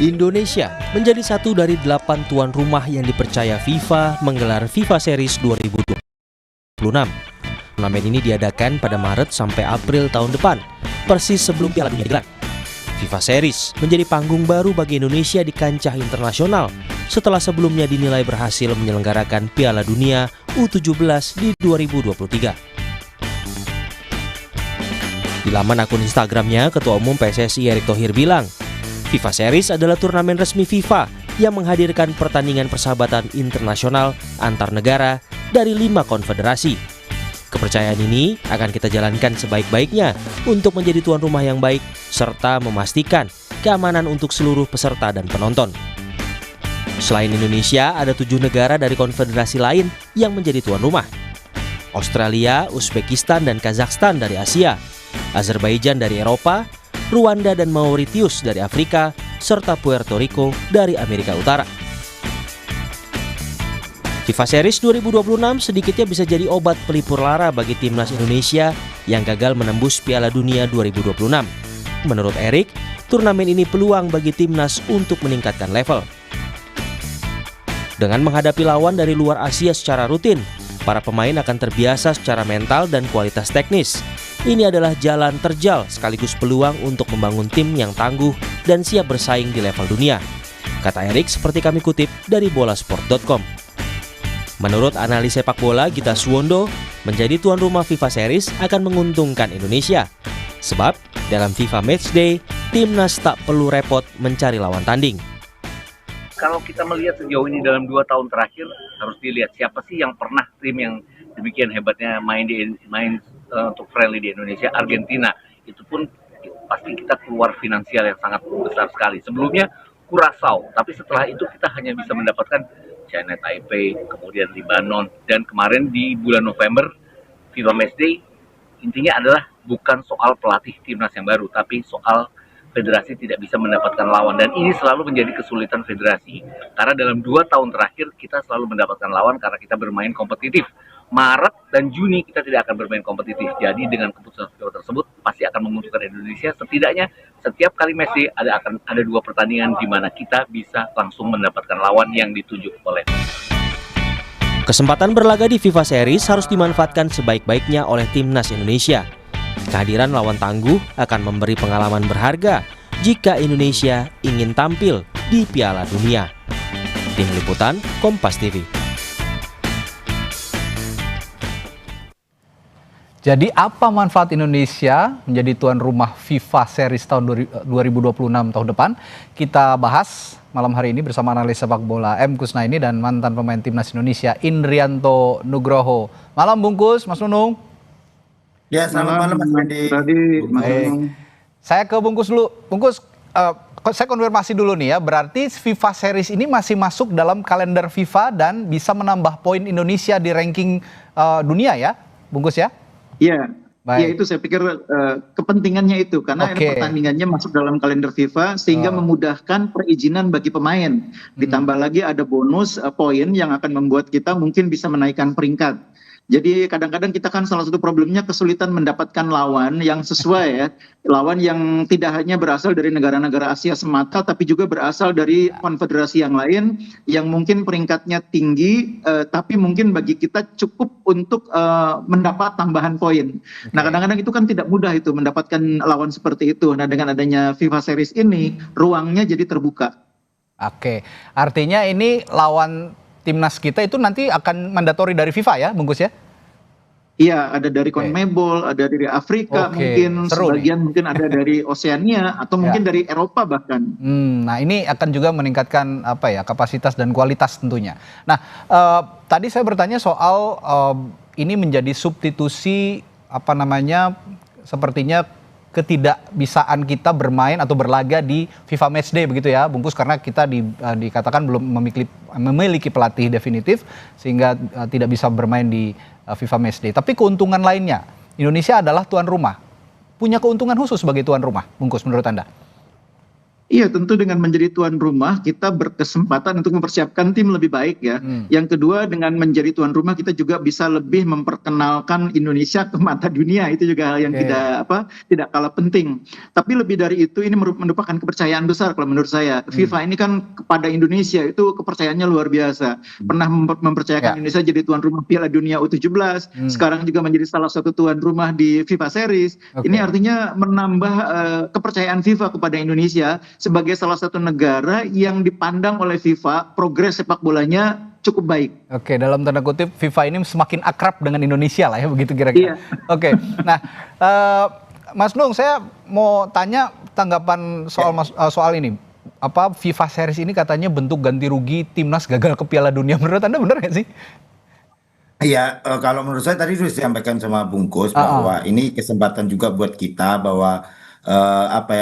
Indonesia menjadi satu dari 8 tuan rumah yang dipercaya FIFA menggelar FIFA Series 2026. Turnamen ini diadakan pada Maret sampai April tahun depan, persis sebelum Piala Dunia digelar. FIFA Series menjadi panggung baru bagi Indonesia di kancah internasional setelah sebelumnya dinilai berhasil menyelenggarakan Piala Dunia U17 di 2023. Di laman akun Instagramnya, Ketua Umum PSSI Erick Thohir bilang, FIFA Series adalah turnamen resmi FIFA yang menghadirkan pertandingan persahabatan internasional antar negara dari 5 konfederasi. Kepercayaan ini akan kita jalankan sebaik-baiknya untuk menjadi tuan rumah yang baik serta memastikan keamanan untuk seluruh peserta dan penonton. Selain Indonesia, ada 7 negara dari konfederasi lain yang menjadi tuan rumah. Australia, Uzbekistan, dan Kazakhstan dari Asia, Azerbaijan dari Eropa, Rwanda dan Mauritius dari Afrika, serta Puerto Rico dari Amerika Utara. FIFA Series 2026 sedikitnya bisa jadi obat pelipur lara bagi timnas Indonesia yang gagal menembus Piala Dunia 2026. Menurut Erick, turnamen ini peluang bagi timnas untuk meningkatkan level. Dengan menghadapi lawan dari luar Asia secara rutin, para pemain akan terbiasa secara mental dan kualitas teknis. Ini adalah jalan terjal sekaligus peluang untuk membangun tim yang tangguh dan siap bersaing di level dunia, kata Erick seperti kami kutip dari bolasport.com. Menurut analis sepak bola Gita Suwondo, menjadi tuan rumah FIFA Series akan menguntungkan Indonesia. Sebab dalam FIFA Matchday, timnas tak perlu repot mencari lawan tanding. Kalau kita melihat sejauh ini dalam 2 tahun terakhir, harus dilihat siapa sih yang pernah tim yang demikian hebatnya main untuk friendly di Indonesia. Argentina, itu pun pasti kita keluar finansial yang sangat besar sekali. Sebelumnya Curaçao, tapi setelah itu kita hanya bisa mendapatkan China Taipei, kemudian Lebanon, dan kemarin di bulan November FIFA Matchday, intinya adalah bukan soal pelatih timnas yang baru, tapi soal federasi tidak bisa mendapatkan lawan, dan ini selalu menjadi kesulitan federasi karena dalam 2 tahun terakhir kita selalu mendapatkan lawan karena kita bermain kompetitif. Maret dan Juni kita tidak akan bermain kompetitif, jadi dengan keputusan FIFA tersebut pasti akan menguntungkan Indonesia. Setidaknya setiap kali match akan ada 2 pertandingan di mana kita bisa langsung mendapatkan lawan yang dituju oleh. Kesempatan berlaga di FIFA Series harus dimanfaatkan sebaik-baiknya oleh timnas Indonesia. Kehadiran lawan tangguh akan memberi pengalaman berharga jika Indonesia ingin tampil di Piala Dunia. Tim Liputan, Kompas TV. Jadi apa manfaat Indonesia menjadi tuan rumah FIFA Series tahun 2026 tahun depan? Kita bahas malam hari ini bersama analis sepak bola M. Kusnaini dan mantan pemain timnas Indonesia Indrianto Nugroho. Malam bungkus, Mas Nunung. Ya, selamat malam Mas Freddy. Saya ke Bungkus dulu. Bungkus, saya konfirmasi dulu nih ya. Berarti FIFA Series ini masih masuk dalam kalender FIFA dan bisa menambah poin Indonesia di ranking dunia ya, Bungkus ya? Iya, ya itu saya pikir kepentingannya itu karena pertandingannya masuk dalam kalender FIFA sehingga memudahkan perizinan bagi pemain. Ditambah lagi ada bonus poin yang akan membuat kita mungkin bisa menaikkan peringkat. Jadi kadang-kadang kita kan salah satu problemnya kesulitan mendapatkan lawan yang sesuai ya. Lawan yang tidak hanya berasal dari negara-negara Asia semata tapi juga berasal dari konfederasi yang lain yang mungkin peringkatnya tinggi tapi mungkin bagi kita cukup untuk mendapat tambahan poin. Nah kadang-kadang itu kan tidak mudah itu mendapatkan lawan seperti itu. Nah dengan adanya FIFA Series ini ruangnya jadi terbuka. Oke, artinya ini lawan timnas kita itu nanti akan mandatori dari FIFA ya, Bungkus ya? Iya, ada dari CONMEBOL, ada dari Afrika mungkin, sebagian mungkin ada dari Oseania atau mungkin dari Eropa bahkan. Nah ini akan juga meningkatkan kapasitas dan kualitas tentunya. Nah tadi saya bertanya soal ini menjadi substitusi sepertinya ketidakbisaan kita bermain atau berlaga di FIFA Matchday begitu ya, Bungkus, karena kita dikatakan belum memiliki pelatih definitif sehingga tidak bisa bermain di FIFA Matchday. Tapi keuntungan lainnya, Indonesia adalah tuan rumah. Punya keuntungan khusus sebagai tuan rumah, Bungkus, menurut Anda? Iya, tentu dengan menjadi tuan rumah kita berkesempatan untuk mempersiapkan tim lebih baik ya. Yang kedua, dengan menjadi tuan rumah kita juga bisa lebih memperkenalkan Indonesia ke mata dunia. Itu juga hal yang tidak kalah penting. Tapi lebih dari itu, ini merupakan kepercayaan besar kalau menurut saya. FIFA ini kan kepada Indonesia itu kepercayaannya luar biasa. Pernah mempercayakan Indonesia jadi tuan rumah Piala Dunia U17, sekarang juga menjadi salah satu tuan rumah di FIFA Series. Ini artinya menambah kepercayaan FIFA kepada Indonesia sebagai salah satu negara yang dipandang oleh FIFA progres sepak bolanya cukup baik. Oke, dalam tanda kutip FIFA ini semakin akrab dengan Indonesia lah ya, begitu kira-kira. Oke, nah Mas Nung, saya mau tanya tanggapan soal ini. Apa FIFA Series ini katanya bentuk ganti rugi timnas gagal ke Piala Dunia. Menurut Anda benar nggak sih? Iya, kalau menurut saya tadi sudah disampaikan sama Bungkus bahwa ini kesempatan juga buat kita bahwa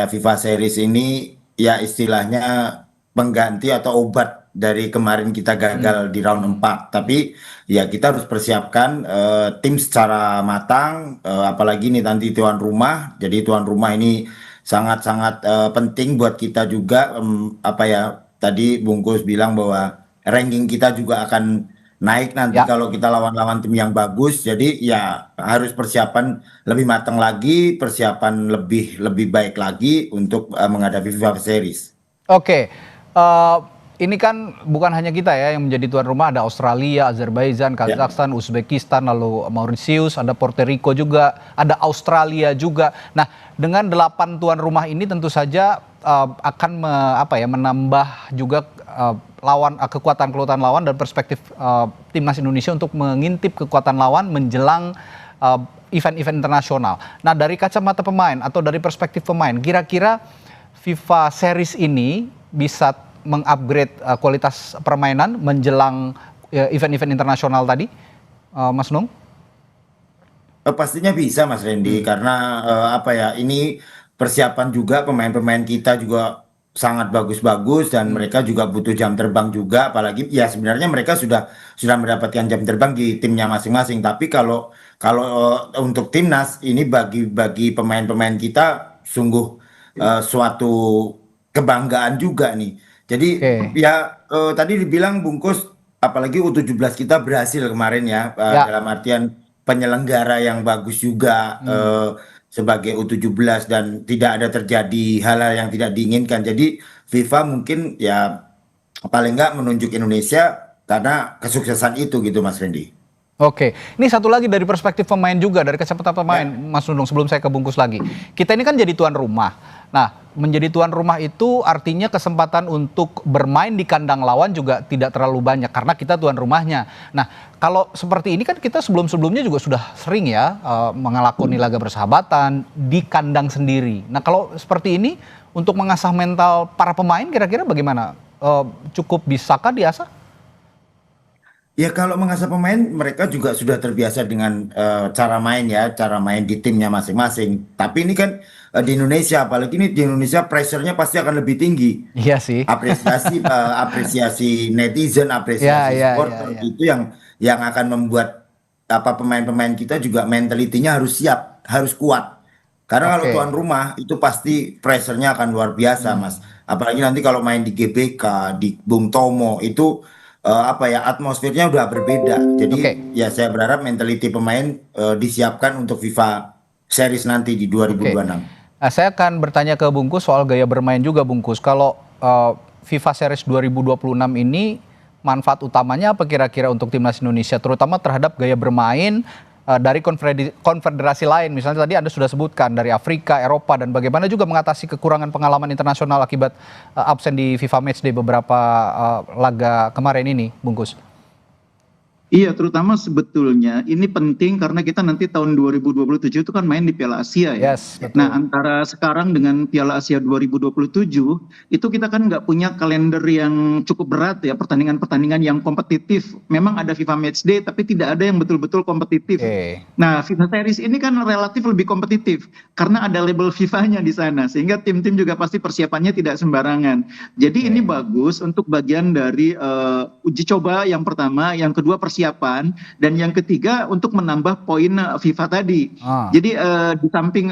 FIFA Series ini ya istilahnya pengganti atau obat dari kemarin kita gagal di round 4. Tapi ya kita harus persiapkan tim secara matang, apalagi ini nanti tuan rumah. Jadi tuan rumah ini sangat-sangat penting buat kita juga. Tadi Bungkus bilang bahwa ranking kita juga akan naik nanti kalau kita lawan-lawan tim yang bagus. Jadi ya harus persiapan lebih matang lagi, persiapan lebih baik lagi untuk menghadapi FIFA Series. Oke, ini kan bukan hanya kita ya yang menjadi tuan rumah, ada Australia, Azerbaijan, Kazakhstan, Uzbekistan, lalu Mauritius, ada Puerto Rico juga, ada Australia juga. Nah, dengan 8 tuan rumah ini tentu saja akan menambah juga kekuatan lawan dan perspektif timnas Indonesia untuk mengintip kekuatan lawan menjelang event-event internasional. Nah, dari kacamata pemain atau dari perspektif pemain, kira-kira FIFA Series ini bisa mengupgrade kualitas permainan menjelang event-event internasional tadi, Mas Nung? Pastinya bisa, Mas Randy, karena ini persiapan juga, pemain-pemain kita juga sangat bagus-bagus dan mereka juga butuh jam terbang juga, apalagi ya sebenarnya mereka sudah mendapatkan jam terbang di timnya masing-masing. Tapi kalau untuk timnas ini bagi pemain-pemain kita sungguh suatu kebanggaan juga nih. Jadi tadi dibilang Bungkus, apalagi U17 kita berhasil kemarin ya, dalam artian penyelenggara yang bagus juga sebagai U17 dan tidak ada terjadi hal-hal yang tidak diinginkan. Jadi FIFA mungkin ya paling nggak menunjuk Indonesia karena kesuksesan itu gitu, Mas Randy. Oke, ini satu lagi dari perspektif pemain juga, dari kacamata pemain, Mas Nunung, sebelum saya ke Bungkus lagi. Kita ini kan jadi tuan rumah. Nah, menjadi tuan rumah itu artinya kesempatan untuk bermain di kandang lawan juga tidak terlalu banyak karena kita tuan rumahnya. Nah, kalau seperti ini kan kita sebelum-sebelumnya juga sudah sering ya mengelakoni laga persahabatan di kandang sendiri. Nah, kalau seperti ini untuk mengasah mental para pemain kira-kira bagaimana? Cukup bisakah diasah? Ya kalau mengasah pemain mereka juga sudah terbiasa dengan cara main di timnya masing-masing. Tapi ini kan di Indonesia, apalagi ini di Indonesia pressure-nya pasti akan lebih tinggi. Iya sih. Apresiasi netizen, apresiasi supporter itu yang akan membuat pemain-pemain kita juga mentalitinya harus siap, harus kuat. Karena kalau tuan rumah itu pasti pressure-nya akan luar biasa, Mas. Apalagi nanti kalau main di GBK, di Bung Tomo itu atmosfernya udah berbeda. Jadi ya saya berharap mentality pemain disiapkan untuk FIFA Series nanti di 2026. Nah, saya akan bertanya ke Bungkus soal gaya bermain juga, Bungkus. Kalau FIFA Series 2026 ini manfaat utamanya apa kira-kira untuk timnas Indonesia, terutama terhadap gaya bermain dari konfederasi lain, misalnya tadi Anda sudah sebutkan dari Afrika, Eropa, dan bagaimana juga mengatasi kekurangan pengalaman internasional akibat absen di FIFA Matchday beberapa laga kemarin ini, Bungkus? Iya, terutama sebetulnya ini penting karena kita nanti tahun 2027 itu kan main di Piala Asia ya. Yes, betul. Nah, antara sekarang dengan Piala Asia 2027 itu kita kan nggak punya kalender yang cukup berat ya, pertandingan-pertandingan yang kompetitif. Memang ada FIFA Matchday tapi tidak ada yang betul-betul kompetitif. Nah, FIFA Series ini kan relatif lebih kompetitif karena ada label FIFA-nya di sana, sehingga tim-tim juga pasti persiapannya tidak sembarangan. Jadi ini bagus untuk bagian dari uji coba yang pertama, yang kedua persiapan persiapan, dan yang ketiga untuk menambah poin FIFA tadi. Jadi di samping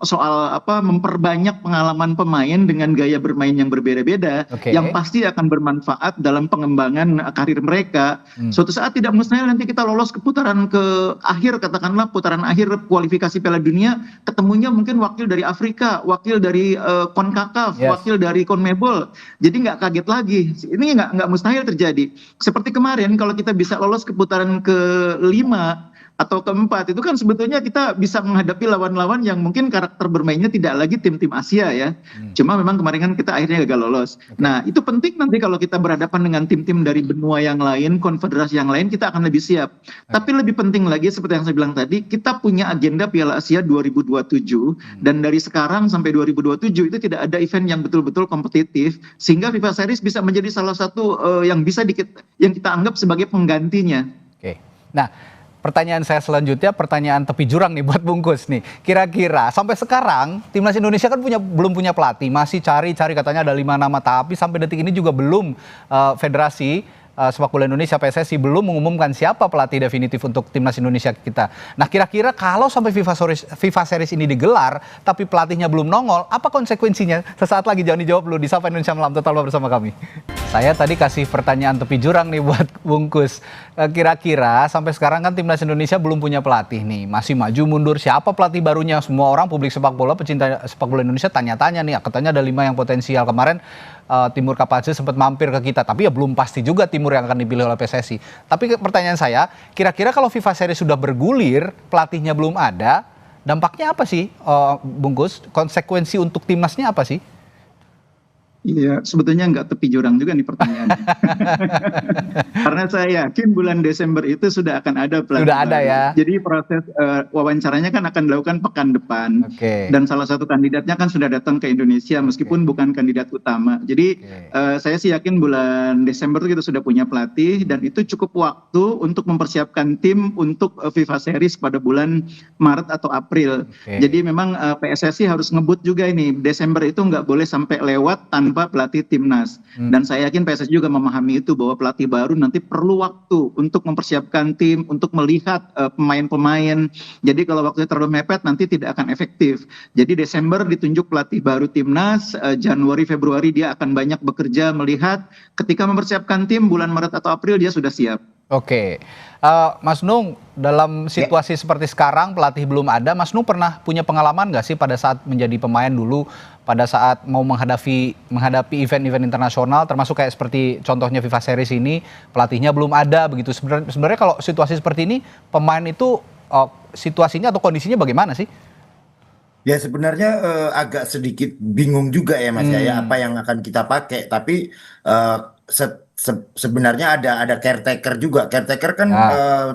soal memperbanyak pengalaman pemain dengan gaya bermain yang berbeda-beda, yang pasti akan bermanfaat dalam pengembangan karir mereka. Suatu saat tidak mustahil nanti kita lolos ke putaran ke akhir, katakanlah putaran akhir kualifikasi Piala Dunia, ketemunya mungkin wakil dari Afrika, wakil dari CONCACAF, wakil dari CONMEBOL. Jadi nggak kaget lagi. Ini nggak mustahil terjadi. Seperti kemarin kalau kita bisa lolos ke putaran ke-5 atau ke-4, itu kan sebetulnya kita bisa menghadapi lawan-lawan yang mungkin karakter bermainnya tidak lagi tim-tim Asia ya. Cuma memang kemarin kan kita akhirnya gagal lolos. Nah, itu penting nanti kalau kita berhadapan dengan tim-tim dari benua yang lain, konfederasi yang lain, kita akan lebih siap. Tapi lebih penting lagi seperti yang saya bilang tadi, kita punya agenda Piala Asia 2027, dan dari sekarang sampai 2027 itu tidak ada event yang betul-betul kompetitif, sehingga FIFA Series bisa menjadi salah satu yang kita anggap sebagai penggantinya. Nah, pertanyaan saya selanjutnya, pertanyaan tepi jurang nih buat Bungkus nih. Kira-kira sampai sekarang timnas Indonesia kan belum punya pelatih, masih cari katanya ada 5 nama, tapi sampai detik ini juga belum Federasi Sepak Bola Indonesia PSSI belum mengumumkan siapa pelatih definitif untuk timnas Indonesia kita. Nah, kira-kira kalau sampai FIFA Series ini digelar tapi pelatihnya belum nongol, apa konsekuensinya? Sesaat lagi, jangan dijawab dulu di Sapa Indonesia Malam, tetaplah bersama kami. Saya tadi kasih pertanyaan tepi jurang nih buat Bungkus. Kira-kira sampai sekarang kan timnas Indonesia belum punya pelatih nih, masih maju mundur, siapa pelatih barunya? Semua orang, publik sepak bola, pecinta sepak bola Indonesia tanya-tanya nih, katanya ada 5 yang potensial. Kemarin Timur Kapacil sempat mampir ke kita, tapi ya belum pasti juga Timur yang akan dipilih oleh PSSI. Tapi pertanyaan saya, kira-kira kalau FIFA Series sudah bergulir, pelatihnya belum ada, dampaknya apa sih, Bungkus? Konsekuensi untuk timnasnya apa sih? Iya, sebetulnya nggak tepi jurang juga nih pertanyaannya. Karena saya yakin bulan Desember itu sudah akan ada pelatih Sudah ada baru. ya. Jadi proses wawancaranya kan akan dilakukan pekan depan. Dan salah satu kandidatnya kan sudah datang ke Indonesia meskipun bukan kandidat utama. Jadi saya sih yakin bulan Desember itu kita sudah punya pelatih, dan itu cukup waktu untuk mempersiapkan tim untuk FIFA Series pada bulan Maret atau April. Jadi memang PSSI harus ngebut juga ini. Desember itu nggak boleh sampai lewat tanpa pelatih timnas. Dan saya yakin PSSI juga memahami itu, bahwa pelatih baru nanti perlu waktu untuk mempersiapkan tim, untuk melihat pemain-pemain. Jadi kalau waktunya terlalu mepet nanti tidak akan efektif. Jadi Desember ditunjuk pelatih baru timnas, Januari Februari dia akan banyak bekerja melihat, ketika mempersiapkan tim bulan Maret atau April dia sudah siap. Mas Nung, dalam situasi seperti sekarang pelatih belum ada, Mas Nung pernah punya pengalaman nggak sih pada saat menjadi pemain dulu, pada saat mau menghadapi event-event internasional, termasuk kayak seperti contohnya FIFA Series ini, pelatihnya belum ada begitu. Sebenarnya kalau situasi seperti ini, pemain itu situasinya atau kondisinya bagaimana sih? Ya sebenarnya agak sedikit bingung juga ya Mas ya, apa yang akan kita pakai. Tapi sebenarnya ada caretaker juga. Caretaker kan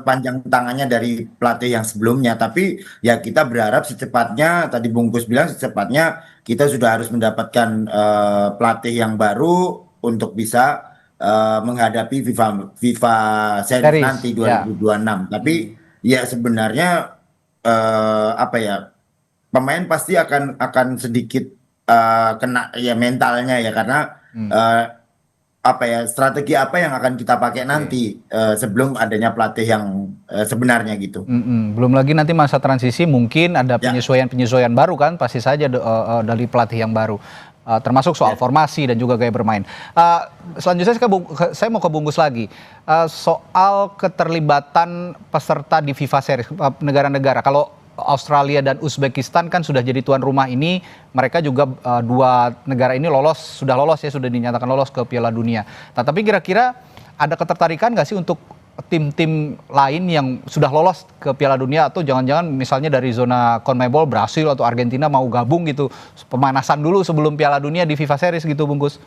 panjang tangannya dari pelatih yang sebelumnya. Tapi ya kita berharap secepatnya, tadi Bungkus bilang secepatnya kita sudah harus mendapatkan pelatih yang baru untuk bisa menghadapi FIFA Series nanti 2026. Tapi ya sebenarnya pemain pasti akan sedikit kena ya mentalnya ya, karena strategi apa yang akan kita pakai nanti sebelum adanya pelatih yang sebenarnya gitu. Belum lagi nanti masa transisi mungkin ada penyesuaian baru kan, pasti saja dari pelatih yang baru. Termasuk soal formasi dan juga gaya bermain. Selanjutnya saya mau ke Bungkus lagi. Soal keterlibatan peserta di FIFA Series negara-negara. Kalau Australia dan Uzbekistan kan sudah jadi tuan rumah ini, mereka juga 2 negara ini sudah dinyatakan lolos ke Piala Dunia. Nah, tapi kira-kira ada ketertarikan nggak sih untuk tim-tim lain yang sudah lolos ke Piala Dunia, atau jangan-jangan misalnya dari zona CONMEBOL, Brasil atau Argentina mau gabung gitu, pemanasan dulu sebelum Piala Dunia di FIFA Series gitu, Bungkus?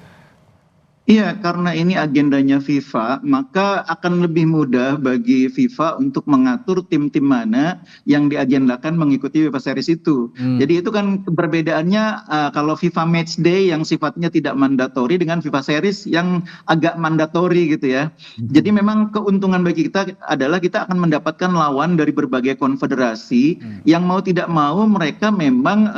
Iya, karena ini agendanya FIFA, maka akan lebih mudah bagi FIFA untuk mengatur tim-tim mana yang diagendakan mengikuti FIFA Series itu. Jadi itu kan perbedaannya kalau FIFA Match Day yang sifatnya tidak mandatori dengan FIFA Series yang agak mandatori gitu ya. Jadi memang keuntungan bagi kita adalah kita akan mendapatkan lawan dari berbagai konfederasi yang mau tidak mau mereka memang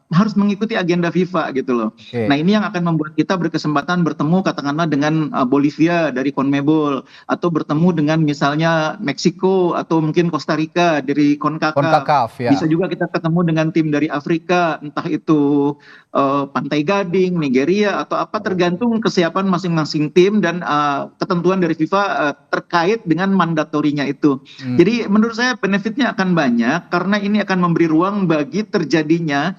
harus mengikuti agenda FIFA gitu loh. Nah ini yang akan membuat kita berkesempatan bertemu katakanlah dengan Bolivia dari CONMEBOL, atau bertemu dengan misalnya Meksiko atau mungkin Costa Rica dari CONCACAF. Ya. Bisa juga kita ketemu dengan tim dari Afrika, entah itu Pantai Gading, Nigeria atau apa, tergantung kesiapan masing-masing tim dan ketentuan dari FIFA terkait dengan mandatorinya itu. Jadi menurut saya benefitnya akan banyak karena ini akan memberi ruang bagi terjadinya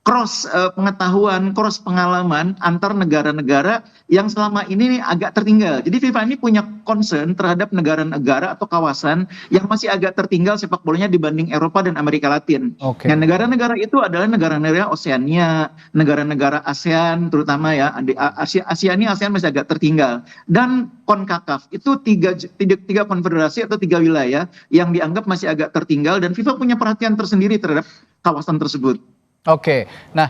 cross pengetahuan, cross pengalaman antar negara-negara yang selama ini agak tertinggal. Jadi FIFA ini punya concern terhadap negara-negara atau kawasan yang masih agak tertinggal sepak bolanya dibanding Eropa dan Amerika Latin. Nah, negara-negara itu adalah negara-negara Oseania, negara-negara ASEAN terutama ya. Asia ini ASEAN masih agak tertinggal. Dan CONCACAF itu tiga konfederasi atau 3 wilayah yang dianggap masih agak tertinggal, dan FIFA punya perhatian tersendiri terhadap kawasan tersebut. Oke, nah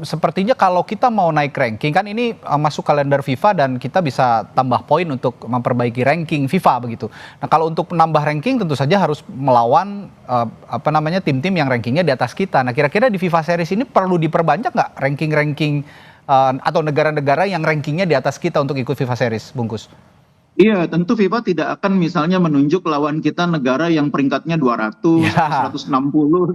sepertinya kalau kita mau naik ranking kan ini masuk kalender FIFA dan kita bisa tambah poin untuk memperbaiki ranking FIFA begitu. Nah kalau untuk menambah ranking tentu saja harus melawan tim-tim yang rankingnya di atas kita. Nah kira-kira di FIFA Series ini perlu diperbanyak nggak ranking-ranking atau negara-negara yang rankingnya di atas kita untuk ikut FIFA Series, Bungkus? Iya, tentu FIFA tidak akan misalnya menunjuk lawan kita negara yang peringkatnya 200, 160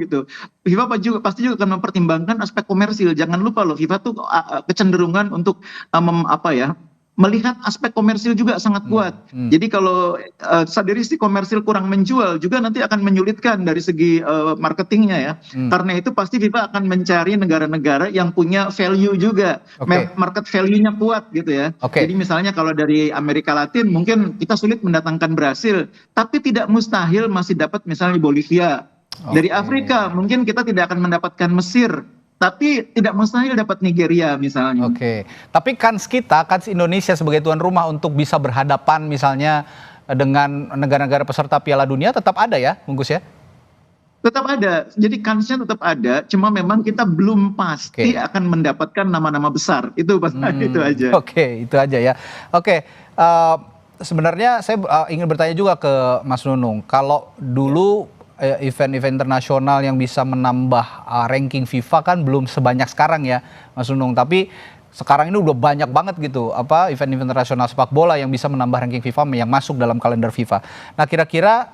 gitu. FIFA pasti juga akan mempertimbangkan aspek komersil. Jangan lupa loh, FIFA tuh kecenderungan untuk melihat aspek komersil juga sangat kuat. Jadi kalau dari sisi komersil kurang menjual juga nanti akan menyulitkan dari segi marketingnya ya. Karena itu pasti FIFA akan mencari negara-negara yang punya value juga, market value-nya kuat gitu ya. Jadi misalnya kalau dari Amerika Latin mungkin kita sulit mendatangkan Brasil, tapi tidak mustahil masih dapat misalnya Bolivia. Dari Afrika mungkin kita tidak akan mendapatkan Mesir, tapi tidak mustahil dapat Nigeria misalnya. Tapi kans Indonesia sebagai tuan rumah untuk bisa berhadapan misalnya dengan negara-negara peserta Piala Dunia tetap ada ya, Bungkus ya? Tetap ada, jadi kansnya tetap ada, cuma memang kita belum pasti akan mendapatkan nama-nama besar, itu itu aja. Itu aja ya. Sebenarnya saya ingin bertanya juga ke Mas Nunung, kalau dulu event-event internasional yang bisa menambah ranking FIFA kan belum sebanyak sekarang ya Mas Nunung, tapi sekarang ini udah banyak banget gitu event-event internasional sepak bola yang bisa menambah ranking FIFA yang masuk dalam kalender FIFA. Nah kira-kira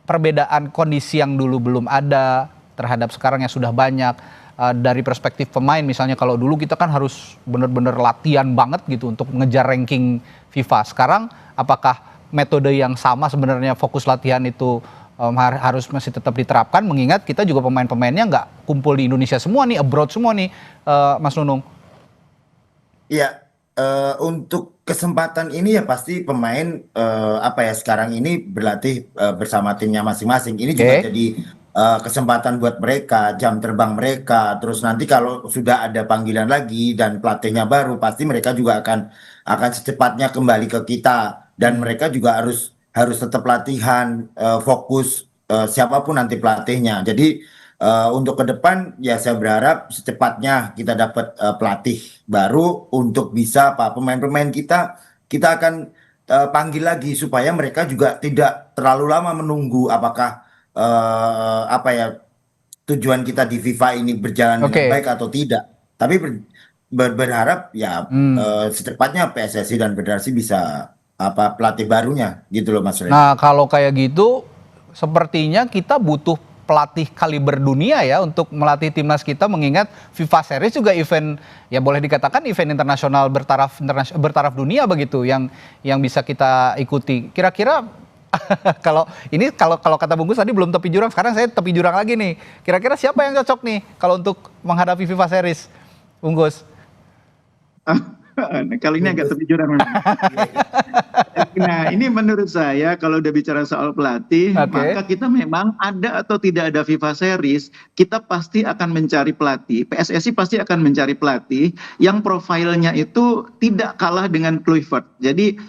perbedaan kondisi yang dulu belum ada terhadap sekarang yang sudah banyak dari perspektif pemain, misalnya kalau dulu kita kan harus benar-benar latihan banget gitu untuk ngejar ranking FIFA. Sekarang apakah metode yang sama sebenarnya, fokus latihan itu harus masih tetap diterapkan, mengingat kita juga pemain-pemainnya nggak kumpul di Indonesia semua nih, abroad semua nih, Mas Nunung? Iya, untuk kesempatan ini ya pasti pemain sekarang ini berlatih bersama timnya masing-masing. Ini juga jadi kesempatan buat mereka, jam terbang mereka. Terus nanti kalau sudah ada panggilan lagi dan pelatihnya baru, pasti mereka juga akan secepatnya kembali ke kita, dan mereka juga harus tetap latihan, fokus siapapun nanti pelatihnya. Jadi untuk ke depan ya saya berharap secepatnya kita dapat pelatih baru untuk bisa pemain-pemain kita akan panggil lagi supaya mereka juga tidak terlalu lama menunggu apakah tujuan kita di FIFA ini berjalan dengan baik atau tidak. Tapi berharap ya secepatnya PSSI dan federasi bisa pelatih barunya gitu loh Mas Ren. Nah kalau kayak gitu sepertinya kita butuh pelatih kaliber dunia ya untuk melatih timnas kita, mengingat FIFA Series juga event ya boleh dikatakan event internasional bertaraf dunia begitu yang bisa kita ikuti. Kira-kira kalau kata Bungkus tadi belum tepi jurang, sekarang saya tepi jurang lagi nih. Kira-kira siapa yang cocok nih kalau untuk menghadapi FIFA Series, Bungkus? Kali ini agak tepi jurang. Nah ini menurut saya kalau udah bicara soal pelatih, maka kita memang ada atau tidak ada FIFA Series, kita pasti akan mencari pelatih, PSSI pasti akan mencari pelatih yang profilnya itu tidak kalah dengan Kluivert. Jadi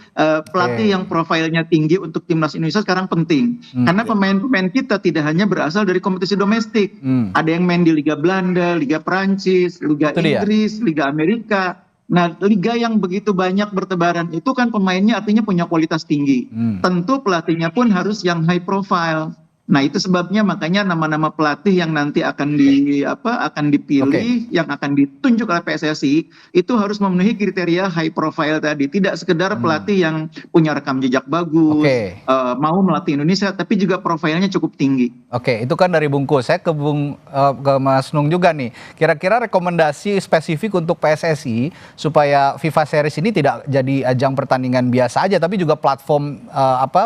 pelatih yang profilnya tinggi untuk timnas Indonesia sekarang penting, karena pemain-pemain kita tidak hanya berasal dari kompetisi domestik, ada yang main di Liga Belanda, Liga Prancis, Liga Inggris, Liga Amerika. Nah, liga yang begitu banyak bertebaran itu kan pemainnya artinya punya kualitas tinggi. Tentu pelatihnya pun harus yang high profile. Nah, itu sebabnya makanya nama-nama pelatih yang nanti akan dipilih, yang akan ditunjuk oleh PSSI itu harus memenuhi kriteria high profile tadi. Tidak sekedar pelatih yang punya rekam jejak bagus, mau melatih Indonesia, tapi juga profilnya cukup tinggi. Oke, itu kan dari Bungkus. Saya ke Mas Nung juga nih. Kira-kira rekomendasi spesifik untuk PSSI supaya FIFA Series ini tidak jadi ajang pertandingan biasa aja, tapi juga platform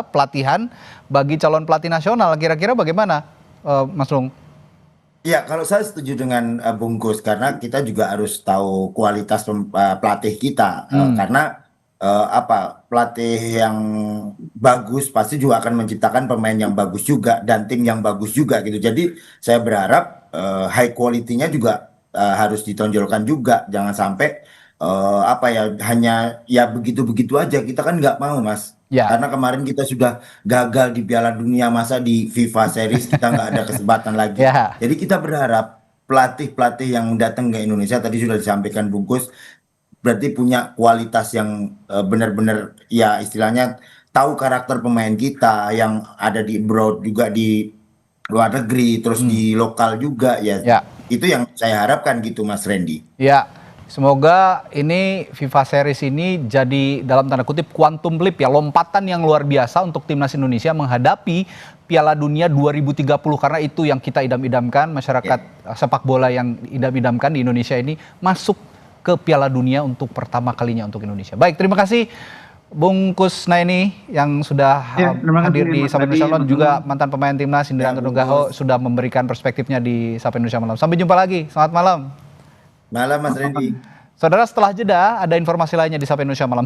pelatihan bagi calon pelatih nasional. Kira-kira bagaimana, Mas Nung? Ya, kalau saya setuju dengan Bungkus, karena kita juga harus tahu kualitas pelatih kita, karena pelatih yang bagus pasti juga akan menciptakan pemain yang bagus juga dan tim yang bagus juga gitu. Jadi saya berharap high quality-nya juga harus ditonjolkan juga, jangan sampai hanya ya begitu-begitu aja. Kita kan nggak mau, Mas. Ya. Karena kemarin kita sudah gagal di Piala Dunia, masa di FIFA Series kita nggak ada kesempatan lagi. Ya. Jadi kita berharap pelatih-pelatih yang datang ke Indonesia, tadi sudah disampaikan Bungkus, berarti punya kualitas yang benar-benar ya istilahnya tahu karakter pemain kita yang ada di abroad juga, di luar negeri, terus di lokal juga ya. Itu yang saya harapkan gitu, Mas Randy. Ya. Semoga ini FIFA Series ini jadi dalam tanda kutip quantum leap ya, lompatan yang luar biasa untuk timnas Indonesia menghadapi Piala Dunia 2030, karena itu yang kita idam-idamkan, masyarakat sepak bola yang idam-idamkan di Indonesia ini masuk ke Piala Dunia untuk pertama kalinya untuk Indonesia. Baik, terima kasih Bung Kusnaini yang sudah hadir di Sapa Indonesia Malam, juga mantan pemain timnas Indrianto Nugroho sudah memberikan perspektifnya di Sapa Indonesia Malam. Sampai jumpa lagi, selamat malam. Malam Mas Randy. Saudara, setelah jeda ada informasi lainnya di Sapa Indonesia Malam.